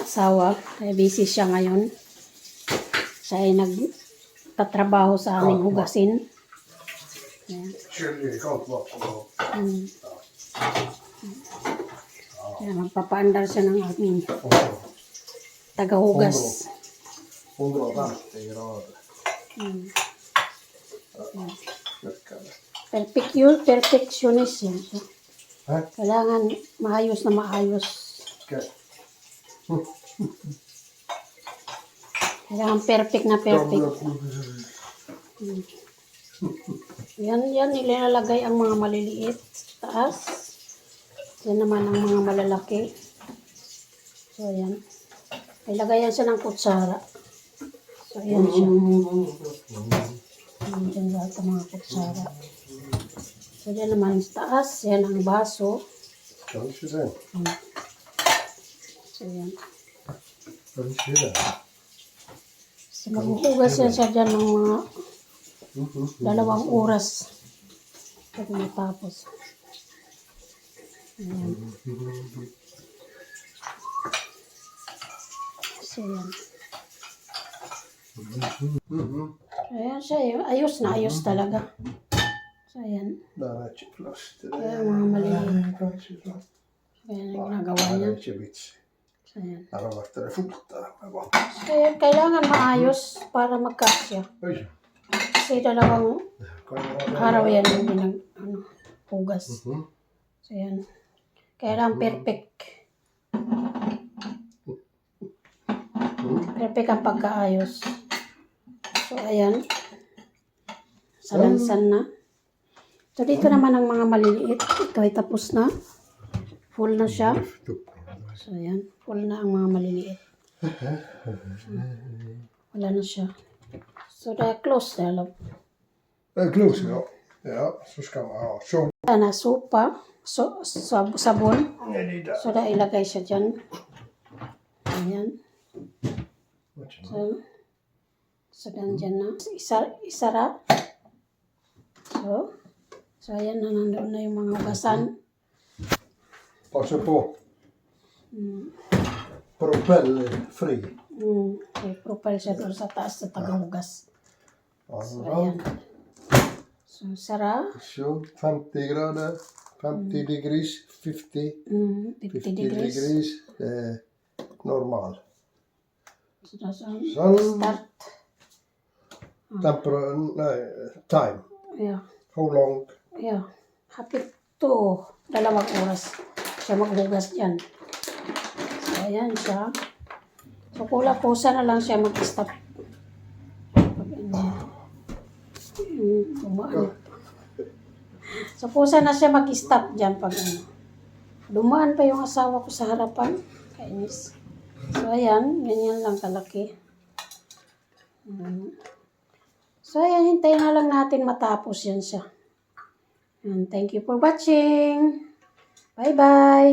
asawa. Kaya busy siya ngayon. Siya ay nagtatrabaho sa aming hugasin. Ayan. Kaya magpapaandar siya ng aming tagahugas. 150 grader. Perfectionist yan siya. Kailangan maayos na maayos. Kailangan perfect na perfect. Yan, nilalagay ang mga maliliit sa taas. Yan naman ang mga malalaki. So, yan. Ilagay yan siya ng kutsara. So, yan siya. Yan lahat ang mga kutsara. So, yan naman sa taas. Yan ang baso. So, yan. So, maghuhugas yan siya dyan ng mga 2 oras. Pag matapos. Ayan. So, yan. Ayan siya. Ayos na ayos talaga. So, ayan. Kaya mga maliliit. Kaya nagagawa niya. So, ayan. So, ayan. Kailangan maayos para magkasya. Kasi 2 araw yan yung hugas. So, ayan. Kailangan perfect. Perfect ang pagkaayos. So, ayan. Salansan na. So, dito naman ang mga maliliit. Ito ay tapos na. Full na siya. So, ayan. Full na ang mga maliliit. Wala na siya. Så det är close där, eller? Det är close, ja. Ja, så ska man ha så. Den är sopa, sabon. Så där ilagay siya dyan. Ayan. So dan dyan na. Isara. So ayan na, nandun na yung mga hugasan. Passa på. Propel fri. Okay, propel siya doon sa taas sa tagahugas. So, ayan. So, sara. Så 50 grader. 50 degrees. 50. 50 degrees. Normal. So, sånn. Start. Time. Yeah. How long? Yeah. Hapit to 2 oras siya maghugas dyan. So, ayan siya. So, kusa na lang siya mag-stop. So, kusa na siya mag-stop dyan pag dumaan pa yung asawa ko sa harapan. Kainis. So, ayan. Ganyan lang kalaki. So, ayan. Hintayin na lang natin matapos yan siya. And thank you for watching. Bye-bye.